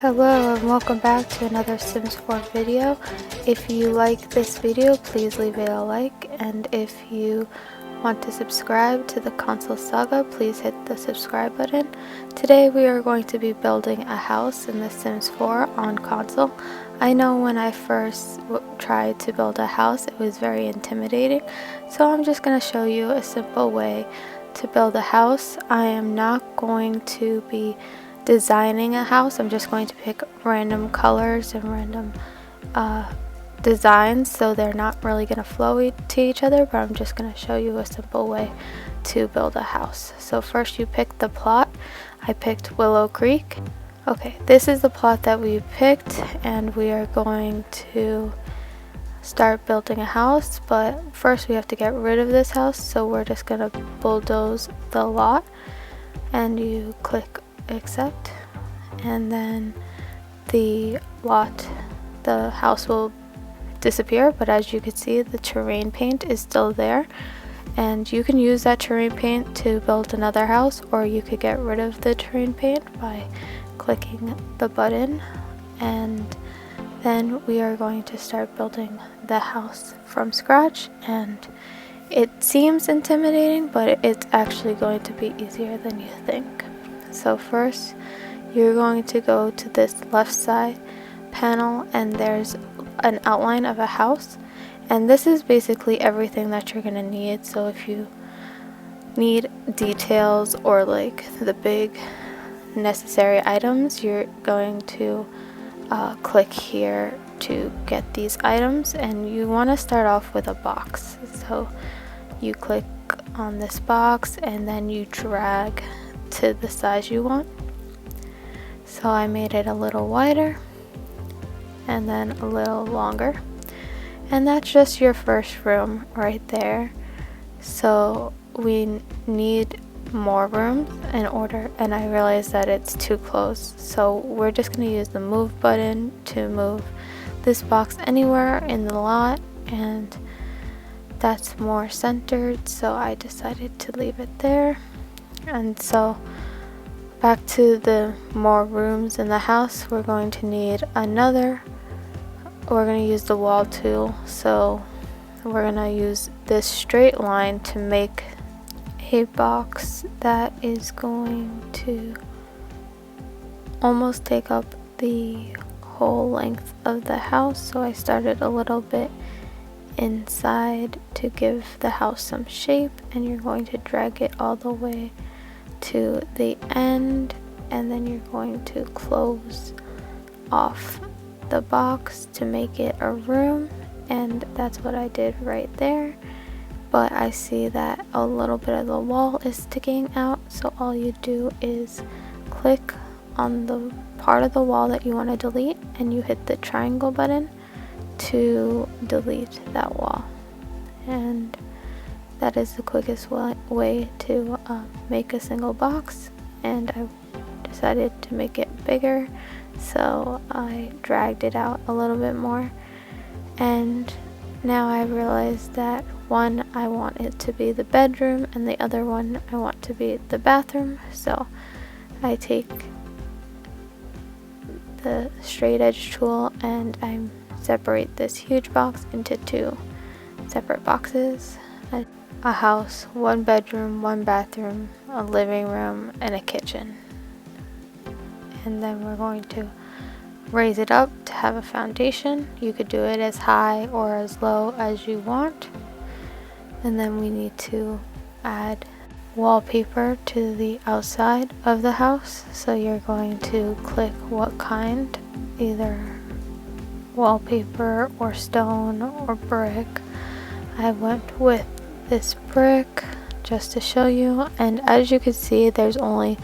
Hello and welcome back to another Sims 4 video. If you like this video, please leave it a like, and if you want to subscribe to the Console Saga, please hit the subscribe button. Today we are going to be building a house in The Sims 4 on console. I know when I first tried to build a house it was very intimidating, so I'm just going to show you a simple way to build a house. I am not going to be designing a house. I'm just going to pick random colors and random designs, so they're not really going to flow to each other, but I'm just going to show you a simple way to build a house. So first you pick the plot. I picked Willow Creek. Okay, this is the plot that we picked, and we are going to start building a house, but first we have to get rid of this house, so we're just going to bulldoze the lot, and you click accept, and then the house will disappear, but as you can see the terrain paint is still there, and you can use that terrain paint to build another house, or you could get rid of the terrain paint by clicking the button, and then we are going to start building the house from scratch. And it seems intimidating, but it's actually going to be easier than you think. So first you're going to go to this left side panel, and there's an outline of a house, and this is basically everything that you're going to need. So if you need details or like the big necessary items, you're going to click here to get these items, and you want to start off with a box. So you click on this box and then you drag to the size you want. So I made it a little wider and then a little longer, and that's just your first room right there. So we need more rooms in order, and I realized that it's too close, so we're just going to use the move button to move this box anywhere in the lot, and that's more centered, so I decided to leave it there. And so back to the more rooms in the house, we're going to need we're going to use the wall tool. So we're going to use this straight line to make a box that is going to almost take up the whole length of the house. So I started a little bit inside to give the house some shape, and you're going to drag it all the way to the end, and then you're going to close off the box to make it a room, and that's what I did right there. But I see that a little bit of the wall is sticking out, so all you do is click on the part of the wall that you want to delete, and you hit the triangle button to delete that wall. And that is the quickest way to make a single box, and I decided to make it bigger, so I dragged it out a little bit more. And now I realized that one, I want it to be the bedroom, and the other one I want to be the bathroom. So I take the straight edge tool and I separate this huge box into two separate boxes. A house, one bedroom, one bathroom, a living room, and a kitchen. And then we're going to raise it up to have a foundation. You could do it as high or as low as you want. And then we need to add wallpaper to the outside of the house. So you're going to click what kind, either wallpaper or stone or brick. I went with this brick just to show you, and as you can see there's only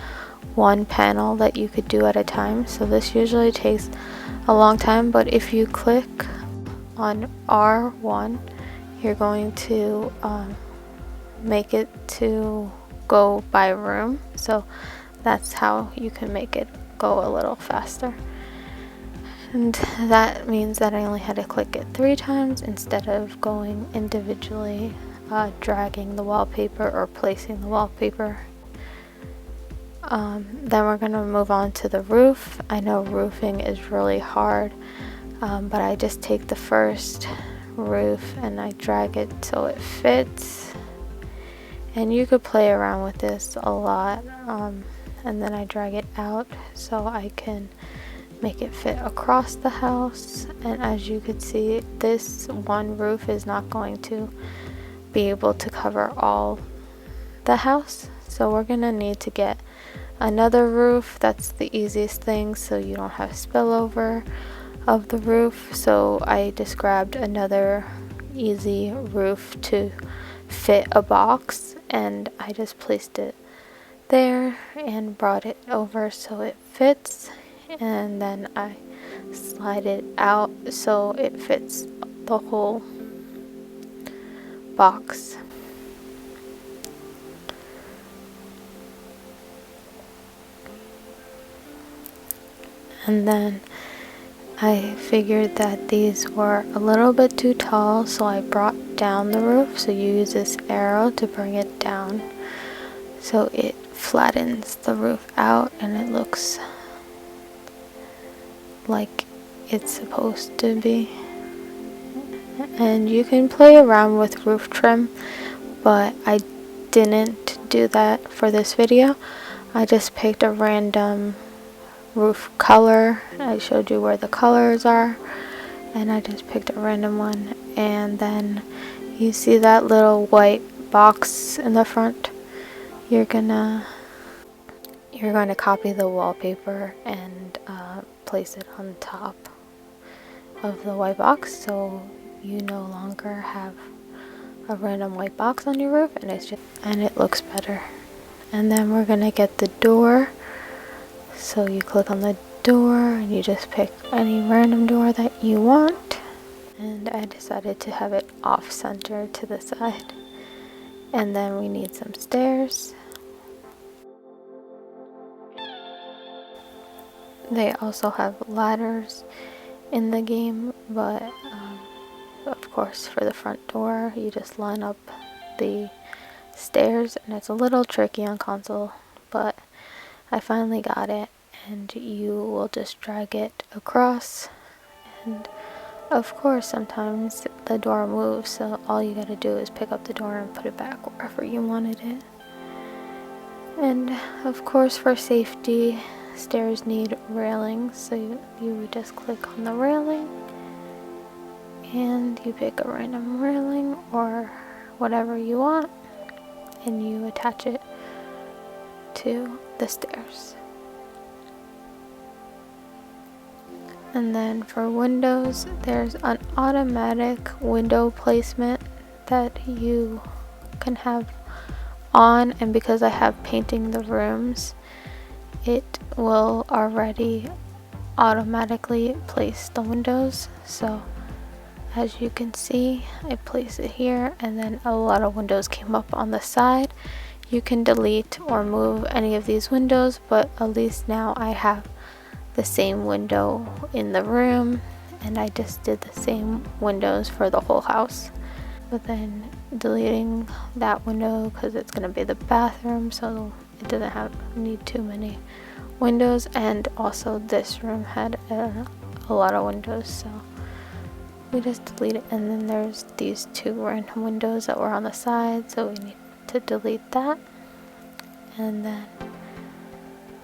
one panel that you could do at a time, so this usually takes a long time. But if you click on R1, you're going to make it to go by room, so that's how you can make it go a little faster. And that means that I only had to click it 3 times instead of going individually, dragging the wallpaper or placing the wallpaper Then we're gonna move on to the roof. I know roofing is really hard, but I just take the first roof and I drag it so it fits. And you could play around with this a lot, and then I drag it out so I can make it fit across the house. And as you can see, this one roof is not going to be able to cover all the house, so we're gonna need to get another roof. That's the easiest thing, so you don't have spillover of the roof. So I just grabbed another easy roof to fit a box, and I just placed it there and brought it over so it fits, and then I slide it out so it fits the whole box. And then I figured that these were a little bit too tall, so I brought down the roof. So you use this arrow to bring it down so it flattens the roof out and it looks like it's supposed to be. And you can play around with roof trim, but I didn't do that for this video. I just picked a random roof color. I showed you where the colors are, and I just picked a random one. And then you see that little white box in the front. You're going to copy the wallpaper and place it on top of the white box, so you no longer have a random white box on your roof, and it looks better. And then we're gonna get the door. So you click on the door and you just pick any random door that you want. And I decided to have it off center to the side. And then we need some stairs. They also have ladders in the game, but of course for the front door you just line up the stairs, and it's a little tricky on console, but I finally got it. And you will just drag it across, and of course sometimes the door moves, so all you gotta do is pick up the door and put it back wherever you wanted it. And of course for safety, stairs need railings, so you would just click on the railing and you pick a random railing or whatever you want and you attach it to the stairs. And then for windows, there's an automatic window placement that you can have on, and because I have painting the rooms, it will already automatically place the windows. So as you can see, I place it here, and then a lot of windows came up on the side. You can delete or move any of these windows, but at least now I have the same window in the room, and I just did the same windows for the whole house. But then deleting that window because it's going to be the bathroom, so it doesn't need too many windows. And also this room had a lot of windows, so we just delete it. And then there's these two random windows that were on the side, so we need to delete that. And then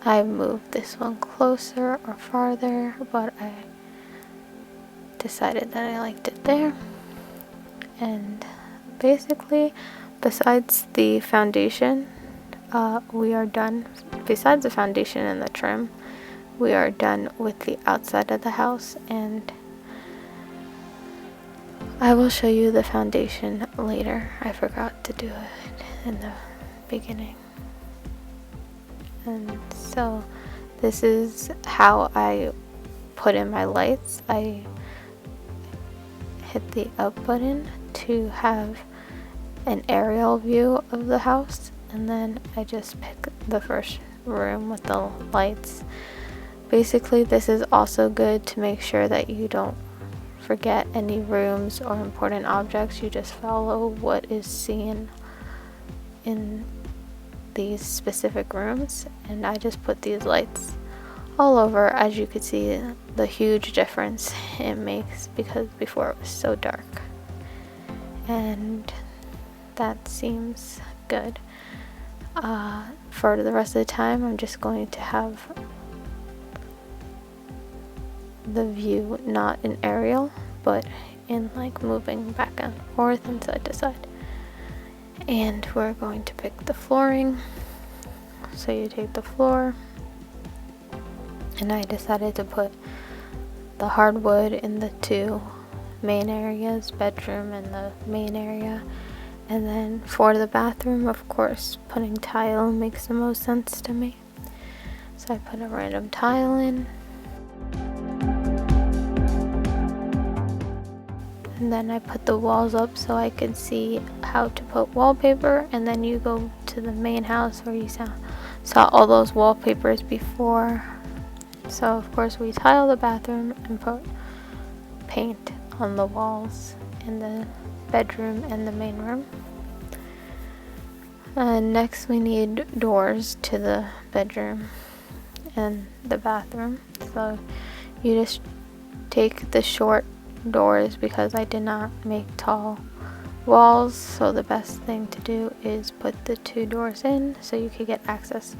I moved this one closer or farther, but I decided that I liked it there. And basically, besides the foundation, we are done. Besides the foundation and the trim, we are done with the outside of the house, and I will show you the foundation later. I forgot to do it in the beginning. And so this is how I put in my lights. I hit the up button to have an aerial view of the house, and then I just pick the first room with the lights. Basically, this is also good to make sure that you don't forget any rooms or important objects. You just follow what is seen in these specific rooms, and I just put these lights all over. As you could see, the huge difference it makes, because before it was so dark. And that seems good. For the rest of the time, I'm just going to have the view not in aerial, but in like moving back and forth and side to side. And we're going to pick the flooring. So you take the floor, and I decided to put the hardwood in the two main areas, bedroom and the main area. And then for the bathroom, of course, putting tile makes the most sense to me. So I put a random tile in. And then I put the walls up so I could see how to put wallpaper. And then you go to the main house where you saw all those wallpapers before. So of course we tile the bathroom and put paint on the walls in the bedroom and the main room. And next we need doors to the bedroom and the bathroom. So you just take the short doors, because I did not make tall walls, so the best thing to do is put the two doors in so you could get access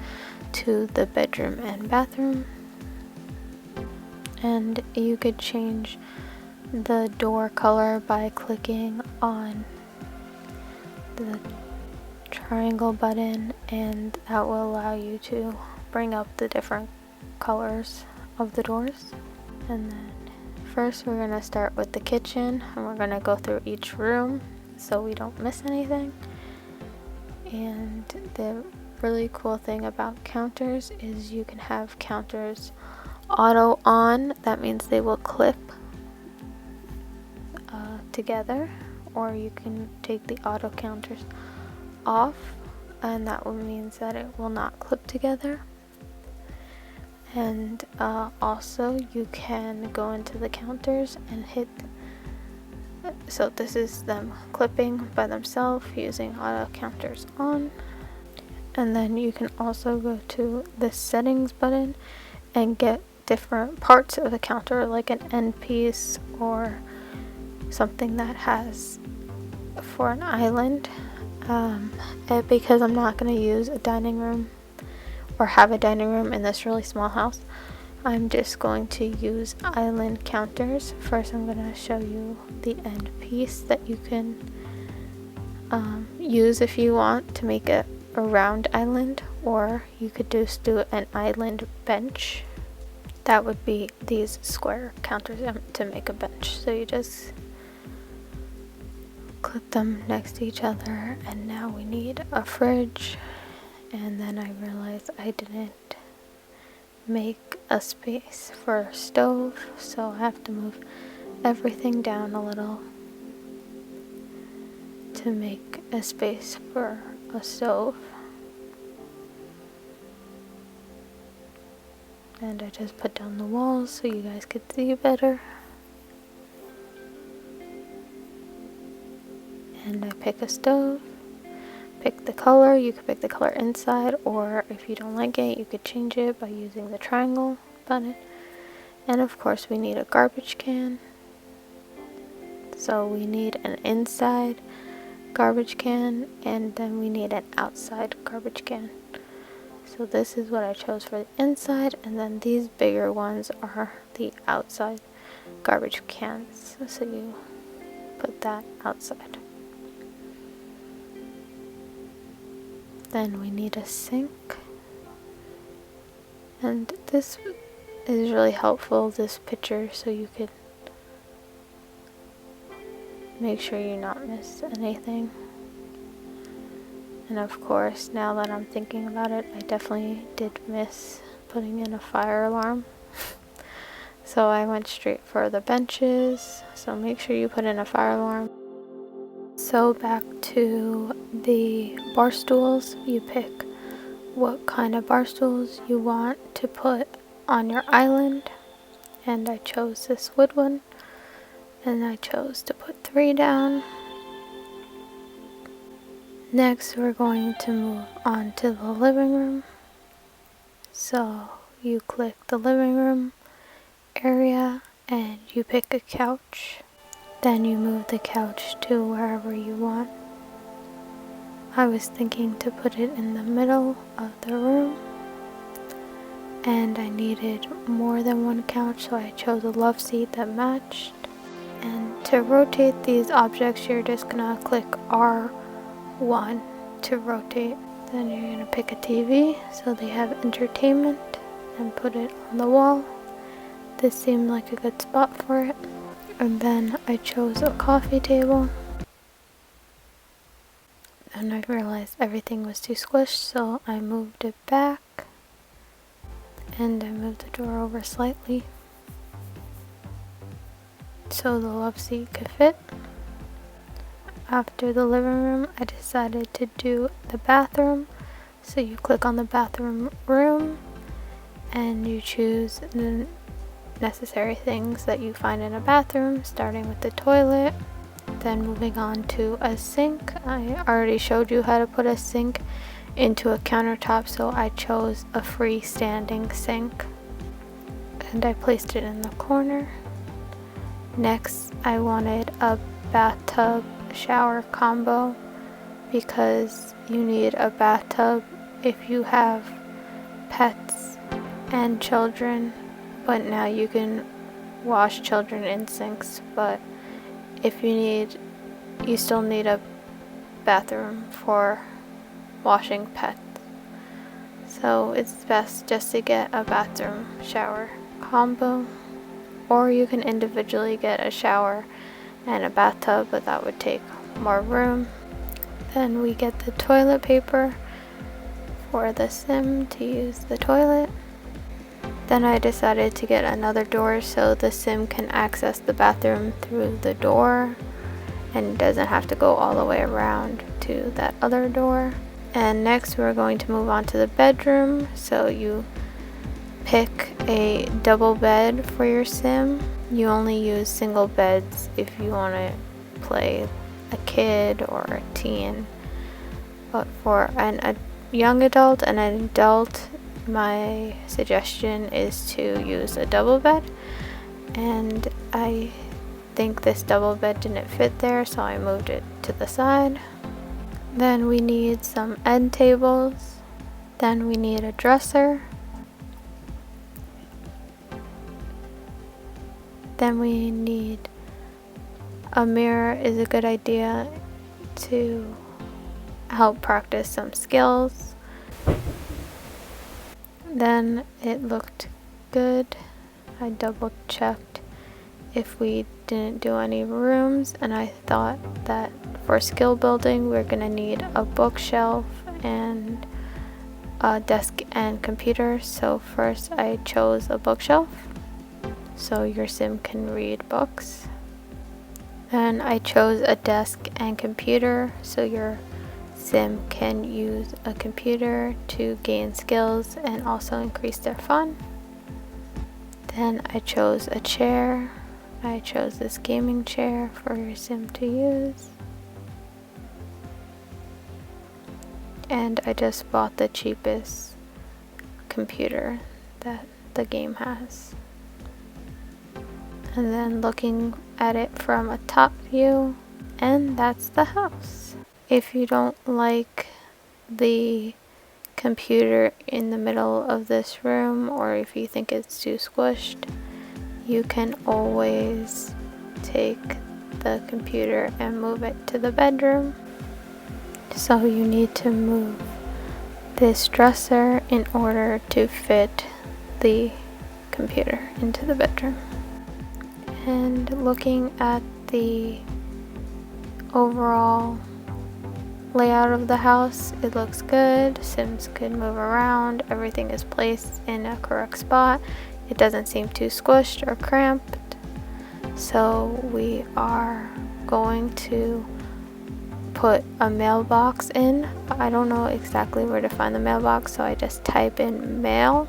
to the bedroom and bathroom. And you could change the door color by clicking on the triangle button, and that will allow you to bring up the different colors of the doors. And then first we're going to start with the kitchen, and we're going to go through each room so we don't miss anything. And the really cool thing about counters is you can have counters auto on. That means they will clip together, or you can take the auto counters off, and that means that it will not clip together. And also you can go into the counters and hit, so this is them clipping by themselves using auto counters on. And then you can also go to the settings button and get different parts of the counter, like an end piece or something that has for an island. And because I'm not going to use a dining room or have a dining room in this really small house, I'm just going to use island counters. First I'm going to show you the end piece that you can use if you want to make it a round island, or you could just do an island bench. That would be these square counters to make a bench. So you just clip them next to each other. And now we need a fridge, and then I realized I didn't make a space for a stove, so I have to move everything down a little to make a space for a stove. And I just put down the walls so you guys could see better. And I pick a stove, pick the color. You could pick the color inside, or if you don't like it, you could change it by using the triangle button. And of course we need a garbage can. So we need an inside garbage can, and then we need an outside garbage can. So this is what I chose for the inside, and then these bigger ones are the outside garbage cans. So you put that outside. Then we need a sink, and this is really helpful, this picture, so you could make sure you not miss anything. And of course, now that I'm thinking about it, I definitely did miss putting in a fire alarm. So I went straight for the benches, so make sure you put in a fire alarm. So back to the bar stools, you pick what kind of bar stools you want to put on your island, and I chose this wood one, and I chose to put 3 down. Next, we're going to move on to the living room. So you click the living room area and you pick a couch. Then you move the couch to wherever you want. I was thinking to put it in the middle of the room, and I needed more than one couch, so I chose a love seat that matched. And to rotate these objects, you're just gonna click R1 to rotate. Then you're gonna pick a TV so they have entertainment and put it on the wall. This seemed like a good spot for it. And then I chose a coffee table. And I realized everything was too squished, so I moved it back. And I moved the door over slightly so the love seat could fit. After the living room, I decided to do the bathroom. So you click on the bathroom room and you choose the necessary things that you find in a bathroom, starting with the toilet, then moving on to a sink. I already showed you how to put a sink into a countertop, so I chose a freestanding sink and I placed it in the corner. Next, I wanted a bathtub shower combo because you need a bathtub if you have pets and children, but now you can wash children in sinks, but if you still need a bathroom for washing pets. So it's best just to get a bathroom shower combo, or you can individually get a shower and a bathtub, but that would take more room. Then we get the toilet paper for the sim to use the toilet. Then I decided to get another door so the sim can access the bathroom through the door and doesn't have to go all the way around to that other door. And next we're going to move on to the bedroom. So you pick a double bed for your sim. You only use single beds if you want to play a kid or a teen. But for a young adult and an adult, my suggestion is to use a double bed. And I think this double bed didn't fit there, so I moved it to the side. Then we need some end tables. Then we need a dresser. Then we need a mirror is a good idea to help practice some skills. Then it looked good. I double checked if we didn't do any rooms, and I thought that for skill building we're gonna need a bookshelf and a desk and computer. So first I chose a bookshelf so your sim can read books. Then I chose a desk and computer so your sim can use a computer to gain skills and also increase their fun. Then I chose a chair. I chose this gaming chair for your sim to use. And I just bought the cheapest computer that the game has. And then looking at it from a top view, and that's the house. If you don't like the computer in the middle of this room, or if you think it's too squished, you can always take the computer and move it to the bedroom. So you need to move this dresser in order to fit the computer into the bedroom. And looking at the overall layout of the house, it looks good. Sims could move around. Everything is placed in a correct spot. It doesn't seem too squished or cramped. So we are going to put a mailbox in. I don't know exactly where to find the mailbox, so I just type in mail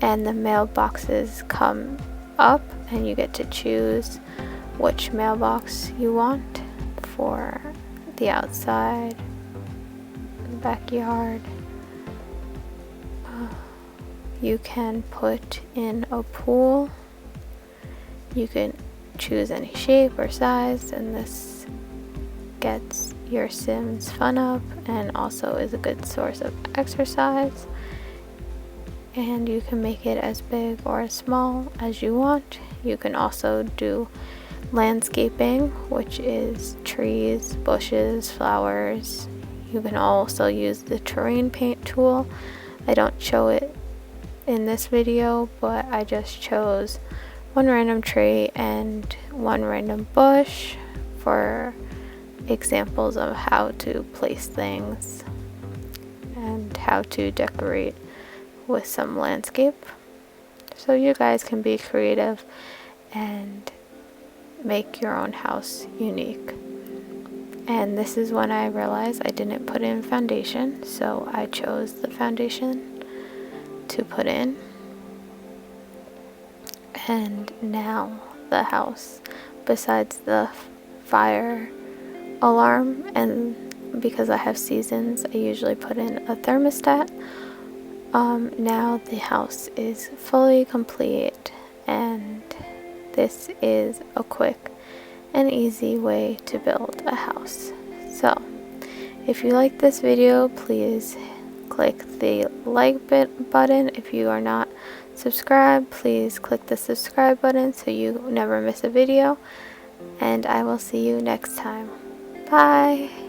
and the mailboxes come up and you get to choose which mailbox you want for the outside backyard. You can put in a pool. You can choose any shape or size, and this gets your Sims fun up and also is a good source of exercise. And you can make it as big or as small as you want. You can also do landscaping, which is trees, bushes, flowers. You can also use the terrain paint tool. I don't show it in this video, but I just chose one random tree and one random bush for examples of how to place things and how to decorate with some landscape. So you guys can be creative and make your own house unique. And this is when I realized I didn't put in foundation, so I chose the foundation to put in. And now the house, besides the fire alarm, and because I have seasons, I usually put in a thermostat. Now the house is fully complete, and this is a quick and easy way to build a house. So if you like this video, please click the like button. If you are not subscribed, please click the subscribe button so you never miss a video, and I will see you next time. Bye.